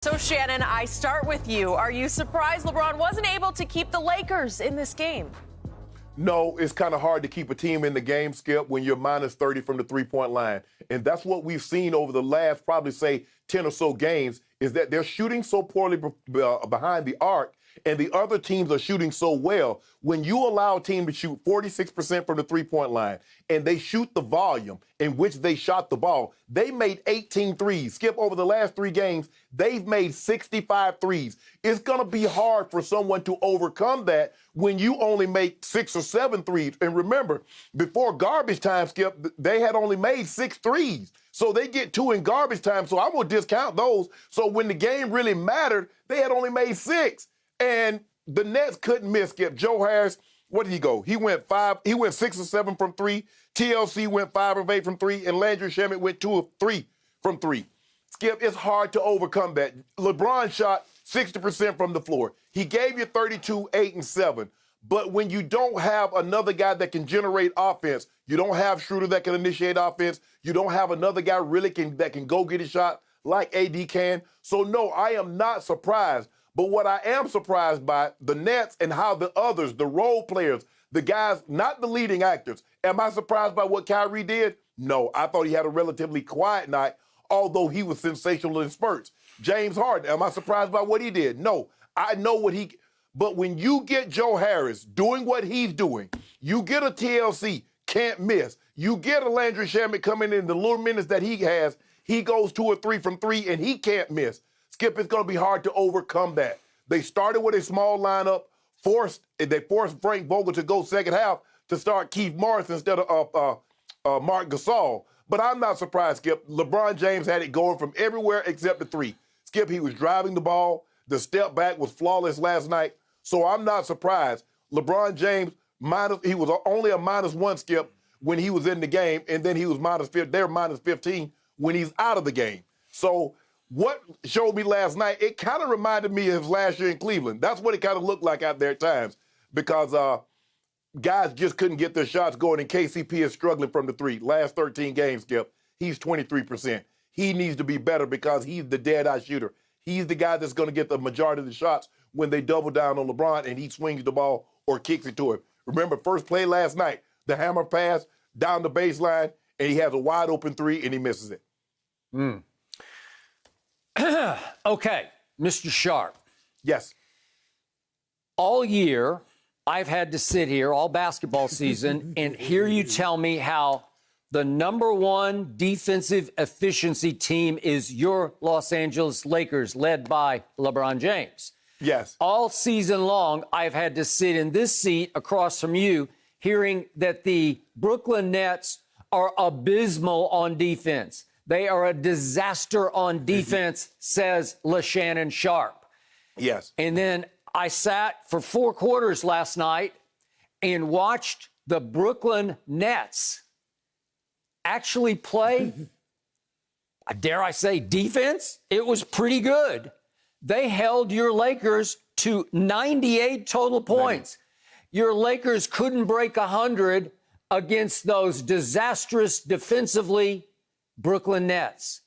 So, Shannon, I start with you. Are you surprised LeBron wasn't able to keep the Lakers in this game? No, it's kind of hard to keep a team in the game, Skip, when you're minus 30 from the three-point line. And that's what we've seen over the last probably, say, 10 or so games, is that they're shooting so poorly behind the arc, and the other teams are shooting so well. When you allow a team to shoot 46% from the three-point line, and they shoot the volume in which they shot the ball, they made 18 threes. Skip, over the last 3 games, they've made 65 threes. It's going to be hard for someone to overcome that when you only make 6 or 7 threes. And remember, before garbage time, Skip, they had only made 6 threes. So they get 2 in garbage time, so I'm going to discount those. So when the game really mattered, they had only made 6. And the Nets couldn't miss, Skip. Joe Harris, what did he go? He went 6 or 7 from 3. TLC went 5 of 8 from 3. And Landry Shamet went 2 of 3 from 3. Skip, it's hard to overcome that. LeBron shot 60% from the floor. He gave you 32, 8, and 7. But when you don't have another guy that can generate offense, you don't have Schroder that can initiate offense, you don't have another guy that can go get a shot like AD can. So, no, I am not surprised. But what I am surprised by, the Nets and how the others, the role players, the guys, not the leading actors. Am I surprised by what Kyrie did? No, I thought he had a relatively quiet night, although he was sensational in spurts. James Harden, am I surprised by what he did? No, I know what he... But when you get Joe Harris doing what he's doing, you get a TLC, can't miss. You get a Landry Shamet coming in the little minutes that he has, he goes 2 or 3 from 3, and he can't miss. Skip, it's going to be hard to overcome that. They started with a small lineup, they forced Frank Vogel to go second half to start Keith Morris instead of Mark Gasol. But I'm not surprised, Skip. LeBron James had it going from everywhere except the 3. Skip, he was driving the ball. The step back was flawless last night. So I'm not surprised. LeBron James, he was only a -1, Skip, when he was in the game, and then he was they're -15 when he's out of the game. So what showed me last night, it kind of reminded me of last year in Cleveland. That's what it kind of looked like out there at times, because guys just couldn't get their shots going, and KCP is struggling from the 3. Last 13 games, Skip, he's 23%. He needs to be better because he's the dead-eye shooter. He's the guy that's going to get the majority of the shots when they double down on LeBron and he swings the ball or kicks it to him. Remember, first play last night, the hammer pass down the baseline, and he has a wide-open 3, and he misses it. Okay, Mr. Sharpe. Yes. All year, I've had to sit here all basketball season and hear you tell me how the #1 defensive efficiency team is your Los Angeles Lakers, led by LeBron James. Yes. All season long, I've had to sit in this seat across from you hearing that the Brooklyn Nets are abysmal on defense. They are a disaster on defense, says Shannon Sharpe. Yes. And then I sat for 4 quarters last night and watched the Brooklyn Nets actually play, dare I say, defense. It was pretty good. They held your Lakers to 98 total points. Your Lakers couldn't break 100 against those disastrous defensively Brooklyn Nets.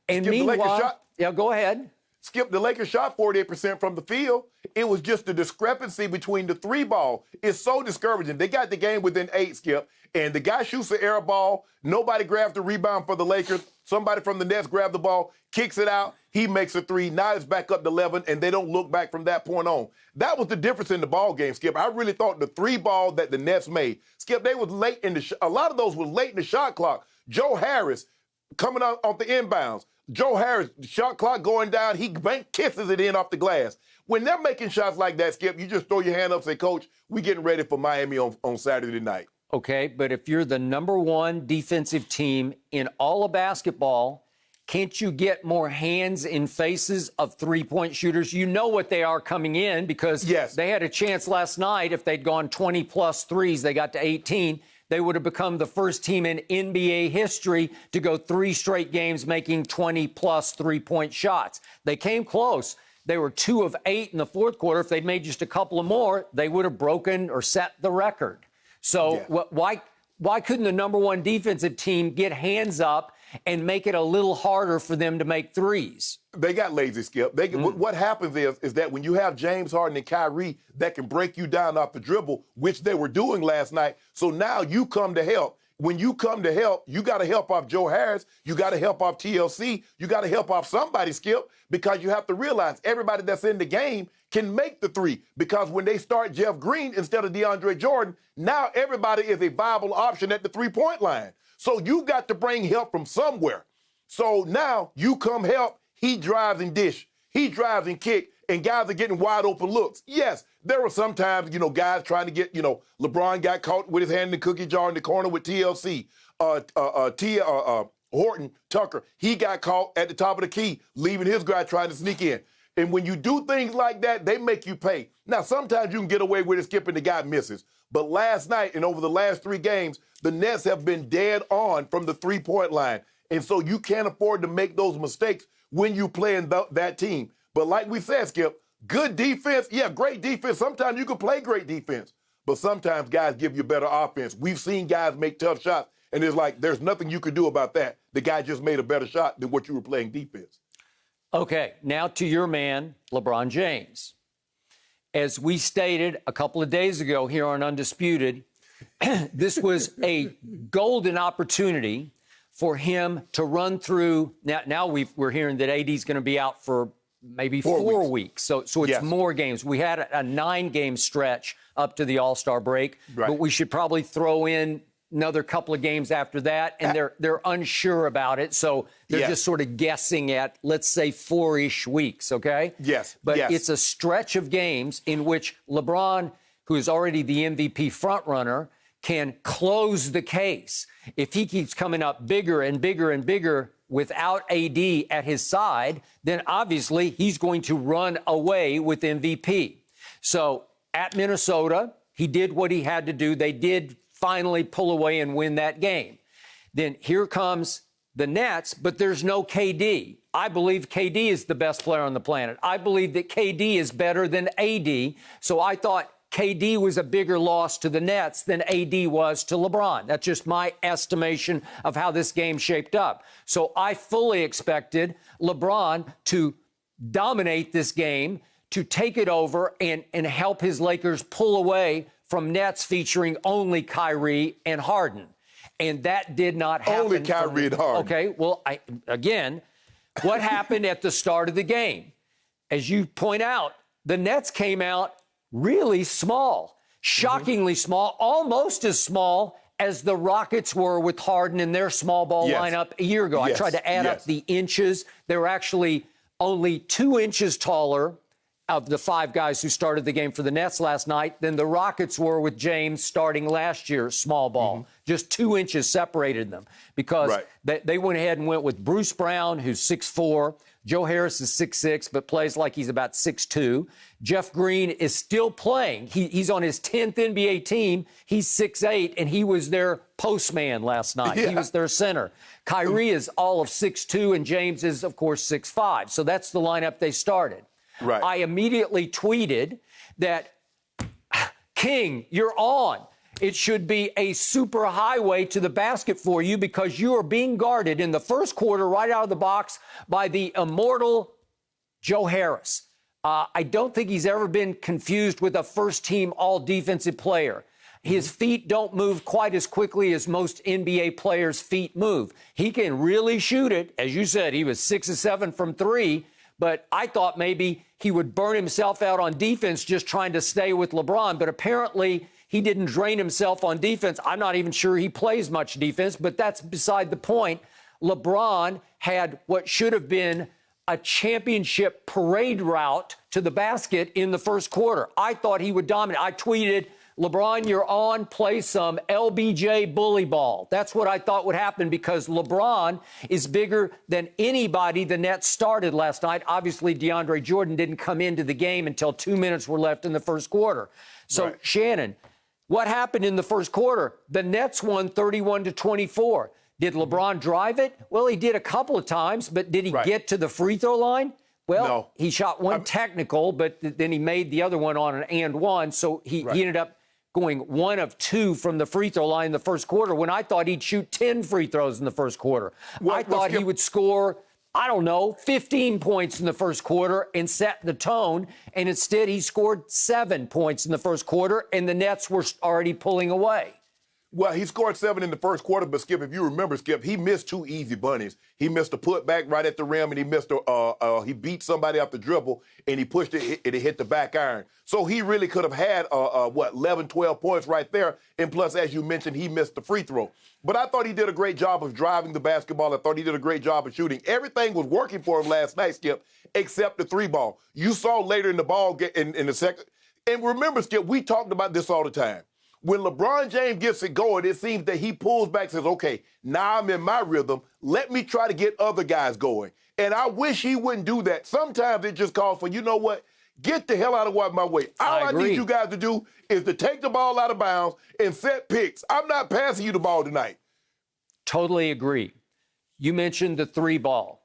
And Skip, meanwhile, yeah, go ahead. Skip, the Lakers shot 48% from the field. It was just the discrepancy between the 3 ball. It's so discouraging. They got the game within 8, Skip, and the guy shoots the air ball. Nobody grabs the rebound for the Lakers. Somebody from the Nets grabs the ball, kicks it out. He makes a 3. Now it's back up to 11, and they don't look back from that point on. That was the difference in the ball game, Skip. I really thought the 3 ball that the Nets made, Skip, they was late in a lot of those were late in the shot clock. Joe Harris coming out off the inbounds. Joe Harris, shot clock going down, he kisses it in off the glass. When they're making shots like that, Skip, you just throw your hand up and say, Coach, we getting ready for Miami on Saturday night. Okay, but if you're the #1 defensive team in all of basketball, can't you get more hands in faces of three-point shooters? You know what they are coming in because they had a chance last night. If they'd gone 20-plus threes, they got to 18. They would have become the first team in NBA history to go 3 straight games making 20-plus three-point shots. They came close. They were 2 of 8 in the fourth quarter. If they'd made just a couple of more, they would have broken or set the record. So why couldn't the #1 defensive team get hands up and make it a little harder for them to make threes. They got lazy, Skip. What happens is that when you have James Harden and Kyrie that can break you down off the dribble, which they were doing last night, so now you come to help. When you come to help, you got to help off Joe Harris. You got to help off TLC. You got to help off somebody, Skip, because you have to realize everybody that's in the game can make the three. Because when they start Jeff Green instead of DeAndre Jordan, now everybody is a viable option at the three-point line. So you got to bring help from somewhere. So now you come help. He drives and dish. He drives and kick. And guys are getting wide open looks. Yes, there were sometimes, guys trying to get, LeBron got caught with his hand in the cookie jar in the corner with TLC. Horton Tucker, he got caught at the top of the key, leaving his guy trying to sneak in. And when you do things like that, they make you pay. Now, sometimes you can get away with it, skipping the guy misses. But last night and over the last 3 games, the Nets have been dead on from the three-point line. And so you can't afford to make those mistakes when you play in that team. But like we said, Skip, good defense, yeah, great defense. Sometimes you can play great defense, but sometimes guys give you better offense. We've seen guys make tough shots, and it's like there's nothing you can do about that. The guy just made a better shot than what you were playing defense. Okay, now to your man, LeBron James. As we stated a couple of days ago here on Undisputed, this was a golden opportunity for him to run through. Now we're hearing that AD is going to be out for maybe 4 weeks. So it's yes. more games. We had a 9-game stretch up to the All-Star break, right. but we should probably throw in another couple of games after that, and they're unsure about it. So they're yes. just sort of guessing at, let's say, 4-ish weeks, okay? Yes. But yes. it's a stretch of games in which LeBron, who is already the MVP frontrunner, can close the case. If he keeps coming up bigger and bigger and bigger without AD at his side, then obviously he's going to run away with MVP. So at Minnesota, he did what he had to do. They did finally pull away and win that game. Then here comes the Nets, but there's no KD. I believe KD is the best player on the planet. I believe that KD is better than AD. So I thought KD was a bigger loss to the Nets than AD was to LeBron. That's just my estimation of how this game shaped up. So I fully expected LeBron to dominate this game, to take it over and help his Lakers pull away from Nets featuring only Kyrie and Harden. And that did not happen. Only Kyrie and Harden. Okay, well, again, what happened at the start of the game? As you point out, the Nets came out really small, shockingly small, almost as small as the Rockets were with Harden in their small ball yes. lineup a year ago. Yes. I tried to add yes. up the inches. They were actually only 2 inches taller of the 5 guys who started the game for the Nets last night than the Rockets were with James starting last year, small ball. Mm-hmm. Just 2 inches separated them because right. they went ahead and went with Bruce Brown, who's 6'4". Joe Harris is 6'6", but plays like he's about 6'2". Jeff Green is still playing. He's on his 10th NBA team. He's 6'8", and he was their postman last night. Yeah. He was their center. Kyrie is all of 6'2", and James is, of course, 6'5". So that's the lineup they started. Right. I immediately tweeted that, King, you're on. It should be a super highway to the basket for you because you are being guarded in the first quarter right out of the box by the immortal Joe Harris. I don't think he's ever been confused with a first-team all-defensive player. His feet don't move quite as quickly as most NBA players' feet move. He can really shoot it. As you said, he was 6 of 7 from 3. But I thought maybe he would burn himself out on defense just trying to stay with LeBron. But apparently he didn't drain himself on defense. I'm not even sure he plays much defense, but that's beside the point. LeBron had what should have been a championship parade route to the basket in the first quarter. I thought he would dominate. I tweeted, LeBron, you're on, play some LBJ bully ball. That's what I thought would happen because LeBron is bigger than anybody the Nets started last night. Obviously, DeAndre Jordan didn't come into the game until 2 minutes were left in the first quarter. So, right. Shannon, what happened in the first quarter? The Nets won 31-24. Did LeBron drive it? Well, he did a couple of times, but did he get to the free throw line? Well, no. He shot one technical, but then he made the other one on an and one, so he ended up going 1 of 2 from the free throw line in the first quarter when I thought he'd shoot 10 free throws in the first quarter. I thought he would score, I don't know, 15 points in the first quarter and set the tone. And instead, he scored 7 points in the first quarter, and the Nets were already pulling away. Well, he scored 7 in the first quarter, but Skip, if you remember, Skip, he missed 2 easy bunnies. He missed a putback right at the rim, and he missed he beat somebody off the dribble, and he pushed it, and it hit the back iron. So he really could have had 11, 12 points right there. And plus, as you mentioned, he missed the free throw. But I thought he did a great job of driving the basketball. I thought he did a great job of shooting. Everything was working for him last night, Skip, except the 3-ball. You saw later in the ball in the second. And remember, Skip, we talked about this all the time. When LeBron James gets it going, it seems that he pulls back and says, okay, now I'm in my rhythm. Let me try to get other guys going. And I wish he wouldn't do that. Sometimes it just calls for, you know what, get the hell out of my way. All I need you guys to do is to take the ball out of bounds and set picks. I'm not passing you the ball tonight. Totally agree. You mentioned the 3-ball.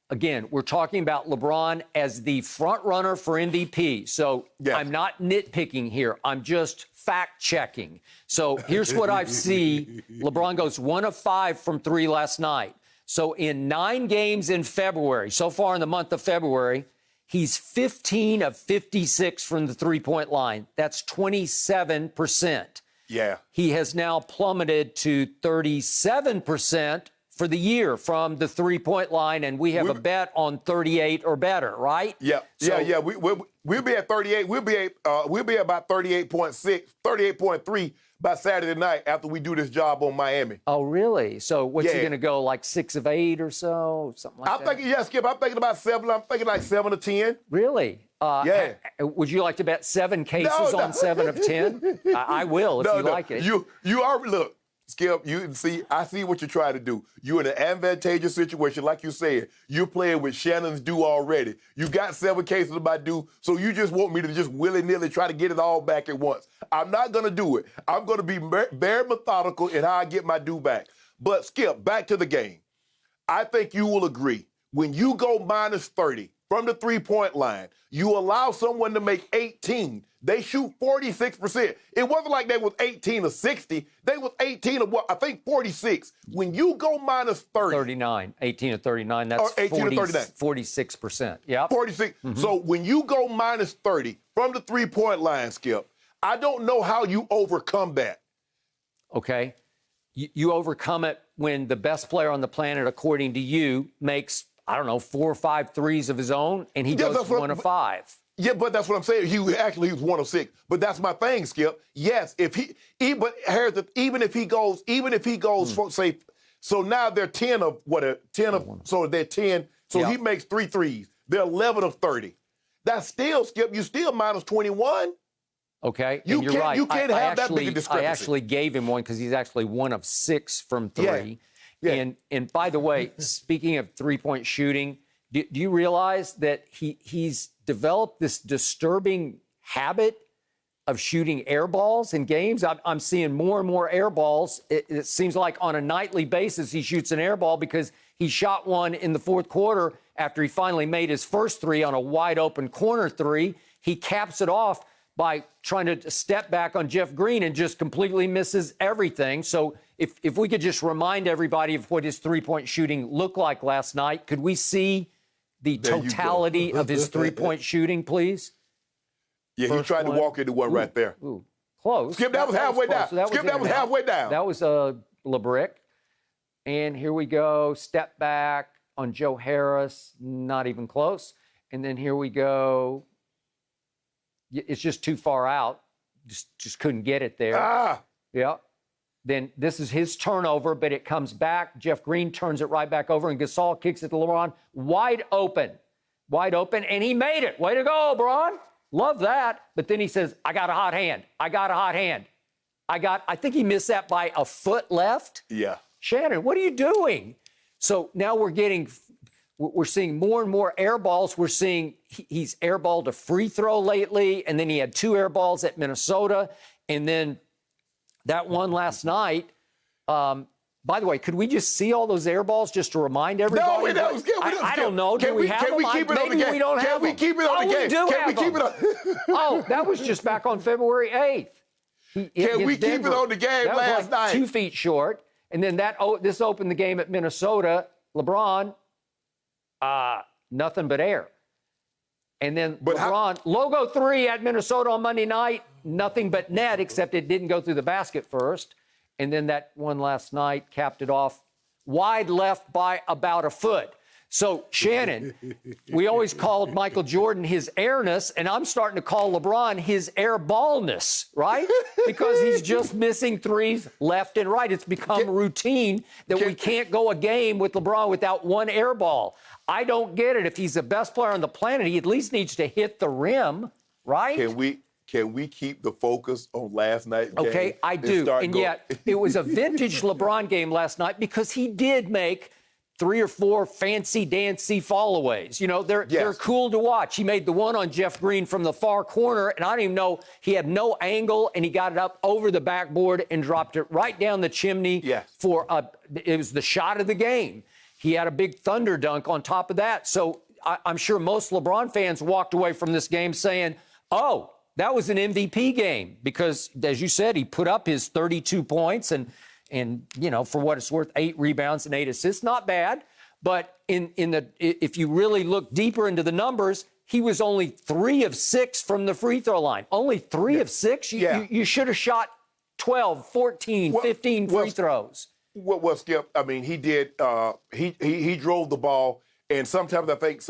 Again, we're talking about LeBron as the front runner for MVP. So yes. I'm not nitpicking here. I'm just fact-checking. So here's what I see. LeBron goes 1 of 5 from 3 last night. So in 9 games in February, so far in the month of February, he's 15 of 56 from the three-point line. That's 27%. Yeah. He has now plummeted to 37% for the year from the three-point line, and we have a bet on 38 or better, right? Yeah, so, yeah. We'll be at 38. We'll be about 38.6, 38.3 by Saturday night after we do this job on Miami. Oh, really? So what's he going to go, like 6 of 8 or so, something like that? I'm thinking, Skip. I'm thinking about 7. I'm thinking like 7 to 10. Really? Yeah. Would you like to bet 7 cases on 7 of 10? I will if you like it. You already look. Skip, I see what you're trying to do. You're in an advantageous situation, like you said. You're playing with Shannon's due already. You got 7 cases of my due, so you just want me to just willy-nilly try to get it all back at once. I'm not going to do it. I'm going to be very methodical in how I get my due back. But, Skip, back to the game. I think you will agree. When you go minus 30 from the three-point line, you allow someone to make 18. They shoot 46%. It wasn't like they was 18 or 60. They was 18 of what? I think 46. When you go minus 30. 39. 18 or 39. That's 18 or 39. 46%. Yeah. 46. Mm-hmm. So when you go minus 30 from the three-point line, Skip, I don't know how you overcome that. Okay. You overcome it when the best player on the planet, according to you, makes, I don't know, 4 or 5 threes of his own, and he goes 1 of 5. Yeah, but that's what I'm saying. He was 1 of 6. But that's my thing, Skip. Yes, even if he goes, say, so now they're 10 of what? 10 of, so they're 10. So he makes 3 threes. They're 11 of 30. That's still, Skip. You still minus 21. Okay, you're right. You can't have that big a discrepancy. I actually gave him 1 because he's actually 1 of 6 from 3. Yeah. And by the way, speaking of three-point shooting, do you realize that he's developed this disturbing habit of shooting air balls in games? I'm seeing more and more air balls. It seems like on a nightly basis he shoots an air ball because he shot one in the fourth quarter after he finally made his first 3 on a wide-open corner 3. He caps it off by trying to step back on Jeff Green and just completely misses everything. So if we could just remind everybody of what his three-point shooting looked like last night, could we see the totality of his three-point shooting, please? Yeah, he tried to walk into one right there. Ooh, close. Skip, that was halfway down. Skip, that was halfway down. That was LeBrick. And here we go, step back on Joe Harris, not even close. And then here we go. It's just too far out. Just couldn't get it there. Yeah. Then this is his turnover, but it comes back. Jeff Green turns it right back over, and Gasol kicks it to LeBron. Wide open, and he made it. Way to go, LeBron. Love that. But then he says, I got a hot hand. I think he missed that by a foot left. Yeah. Shannon, what are you doing? So now we're seeing more and more air balls. We're seeing he's airballed a free throw lately, and then he had 2 air balls at Minnesota, and then that one last night. By the way, could we just see all those air balls just to remind everybody? No, we don't. I don't know. Do we have them? Can we keep it on the game? We don't have them. Can we keep it on the game? We do have them. Oh, that was just back on February 8th. Can we keep it on the game that last was like night? 2 feet short. And then this opened the game at Minnesota. LeBron, nothing but air. And then LeBron, logo 3 at Minnesota on Monday night, nothing but net, except it didn't go through the basket first. And then that one last night capped it off wide left by about a foot. So, Shannon, we always called Michael Jordan his airness, and I'm starting to call LeBron his airballness, right? Because he's just missing threes left and right. It's become routine that we can't go a game with LeBron without one air ball. I don't get it. If he's the best player on the planet, he at least needs to hit the rim, right? Can we keep the focus on last night's game? Okay, I do. And yet, it was a vintage LeBron game last night because he did make 3 or 4 fancy-dancy fallaways. You know, they're cool to watch. He made the one on Jeff Green from the far corner, and I don't even know, he had no angle, and he got it up over the backboard and dropped it right down the chimney for it was the shot of the game. He had a big thunder dunk on top of that. So I'm sure most LeBron fans walked away from this game saying, oh, that was an MVP game because, as you said, he put up his 32 points and you know, for what it's worth, 8 rebounds and 8 assists. Not bad. But if you really look deeper into the numbers, he was only 3 of 6 from the free throw line. Only 3 of 6? You should have shot 12, 14, 15 free throws. Well, Skip, I mean, he did. He drove the ball, and sometimes I think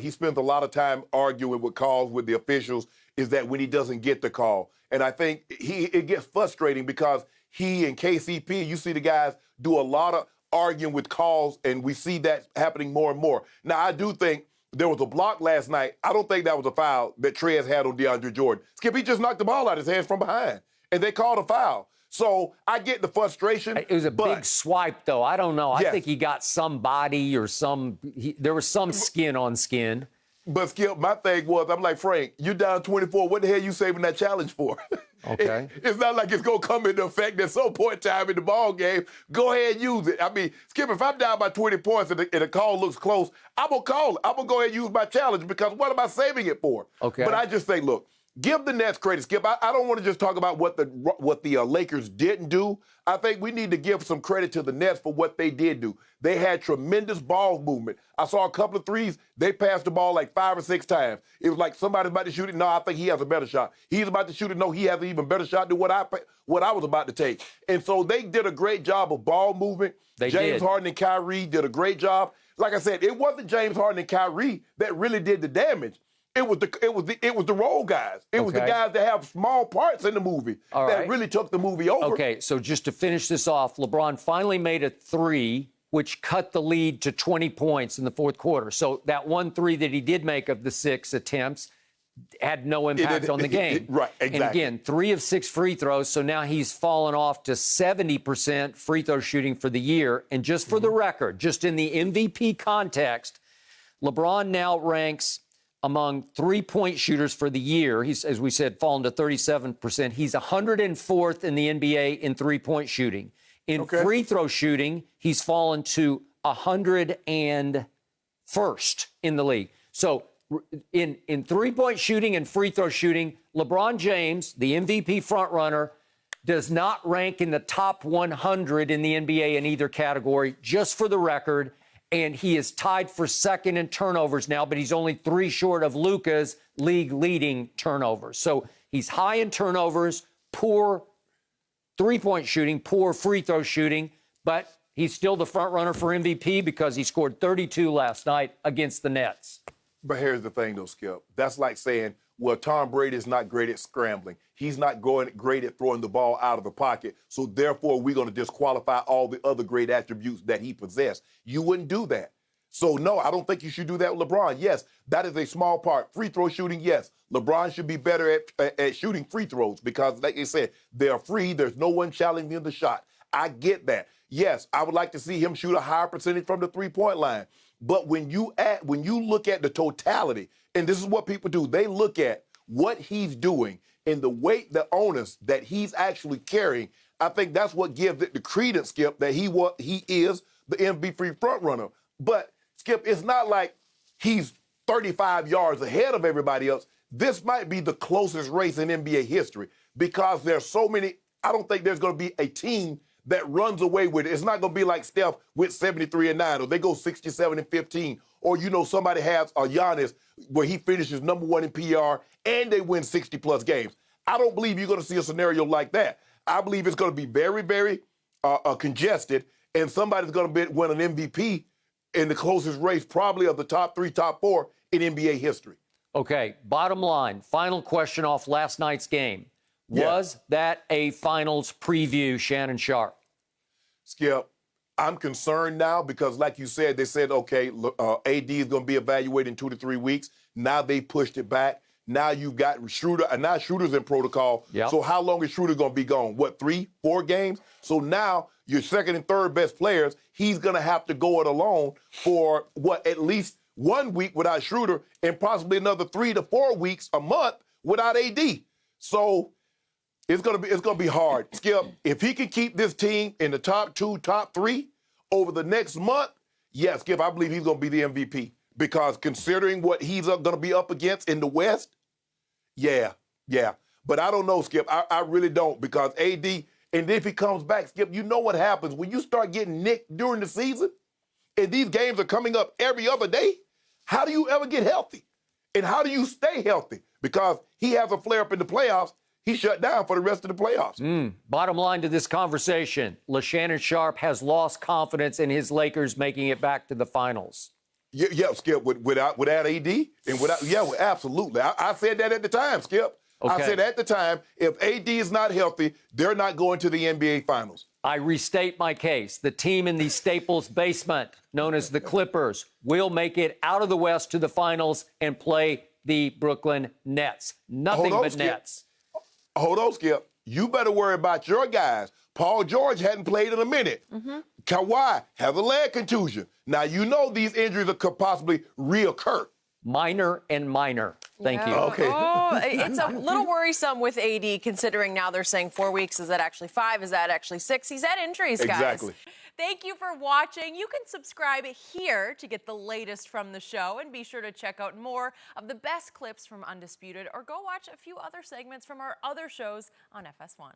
he spends a lot of time arguing with calls with the officials. Is that when he doesn't get the call, and I think it gets frustrating because he and KCP, you see the guys do a lot of arguing with calls, and we see that happening more and more. Now, I do think there was a block last night. I don't think that was a foul that Trez had on DeAndre Jordan. Skip, he just knocked the ball out of his hands from behind, and they called a foul. So I get the frustration. It was a big swipe, though. I don't know. I think he got some body or there was some skin on skin. But, Skip, my thing was, I'm like, Frank, you down 24. What the hell you saving that challenge for? Okay. It's not like it's going to come into effect at some point in time in the ball game. Go ahead and use it. I mean, Skip, if I'm down by 20 points and the call looks close, I'm going to call it. I'm going to go ahead and use my challenge because what am I saving it for? Okay. But I just think, look, give the Nets credit, Skip. I don't want to just talk about what the Lakers didn't do. I think we need to give some credit to the Nets for what they did do. They had tremendous ball movement. I saw a couple of threes. They passed the ball like 5 or 6 times. It was like somebody's about to shoot it. No, I think he has a better shot. He's about to shoot it. No, he has an even better shot than what I was about to take. And so they did a great job of ball movement. James Harden and Kyrie did a great job. Like I said, it wasn't James Harden and Kyrie that really did the damage. It was the role guys. It was the guys that have small parts in the movie that really took the movie over. Okay, so just to finish this off, LeBron finally made a 3, which cut the lead to 20 points in the fourth quarter. So that 1 3 that he did make of the 6 attempts had no impact on the game. Right, exactly. And again, 3 of 6 free throws, so now he's fallen off to 70% free throw shooting for the year. And just for the record, just in the MVP context, LeBron now ranks among three-point shooters for the year. He's, as we said, fallen to 37%. He's 104th in the NBA in three-point shooting. In free throw shooting, he's fallen to 101st in the league. So in three-point shooting and free throw shooting, LeBron James, the MVP frontrunner, does not rank in the top 100 in the NBA in either category, just for the record. And he is tied for second in turnovers now, but he's only 3 short of Luka's league-leading turnovers. So he's high in turnovers, poor three-point shooting, poor free throw shooting, but he's still the front runner for MVP because he scored 32 last night against the Nets. But here's the thing, though, Skip. That's like saying, well, Tom Brady is not great at scrambling. He's not great at throwing the ball out of the pocket. So therefore, we're going to disqualify all the other great attributes that he possessed. You wouldn't do that. So, no, I don't think you should do that with LeBron. Yes, that is a small part. Free throw shooting, yes. LeBron should be better at shooting free throws because, like I said, they're free. There's no one challenging the shot. I get that. Yes, I would like to see him shoot a higher percentage from the three-point line. But when you look at the totality, and this is what people do, they look at what he's doing and the weight, the onus that he's actually carrying. I think that's what gives it the credence, Skip, that he is the MVP frontrunner. But, Skip, it's not like he's 35 yards ahead of everybody else. this might be the closest race in NBA history because there's so many. I don't think there's going to be a team that runs away with it. It's not going to be like Steph with 73-9, or they go 67-15, or somebody has a Giannis where he finishes number one in PR and they win 60+ games. I don't believe you're going to see a scenario like that. I believe it's going to be very, very congested, and somebody's going to win an MVP in the closest race, probably of the top 3, top 4 in NBA history. Okay, bottom line, final question off last night's game. Was that a finals preview, Shannon Sharpe? Skip, I'm concerned now because, like you said, they said, okay, AD is going to be evaluated in 2 to 3 weeks. Now they pushed it back. Now you've got Schroder, and now Schroder's in protocol. Yep. So how long is Schroder going to be gone? What, 3, 4 games? So now your second and third best players, he's going to have to go it alone for, at least 1 week without Schroder and possibly another 3 to 4 weeks, a month without AD. So it's gonna be hard. Skip, if he can keep this team in the top 2, top 3 over the next month, yes, Skip, I believe he's gonna be the MVP. Because considering what he's gonna be up against in the West, yeah. But I don't know, Skip. I really don't, because AD, and if he comes back, Skip, you know what happens when you start getting nicked during the season, and these games are coming up every other day. How do you ever get healthy? And how do you stay healthy? Because he has a flare-up in the playoffs. He shut down for the rest of the playoffs. Bottom line to this conversation, Shannon Sharpe has lost confidence in his Lakers making it back to the finals. Yeah, Skip, without AD and absolutely. I said that at the time, Skip. Okay. I said at the time, if AD is not healthy, they're not going to the NBA Finals. I restate my case. The team in the Staples basement, known as the Clippers, will make it out of the West to the finals and play the Brooklyn Nets. Nothing but Skip. Nets. Hold on, Skip. You better worry about your guys. Paul George hadn't played in a minute. Kawhi has a leg contusion. Now, you know these injuries could possibly reoccur. Minor and minor. Thank you. Okay. Oh, it's a little worrisome with AD, considering now they're saying 4 weeks. Is that actually 5? Is that actually 6? He's had injuries, guys. Exactly. Thank you for watching. You can subscribe here to get the latest from the show, and be sure to check out more of the best clips from Undisputed, or go watch a few other segments from our other shows on FS1.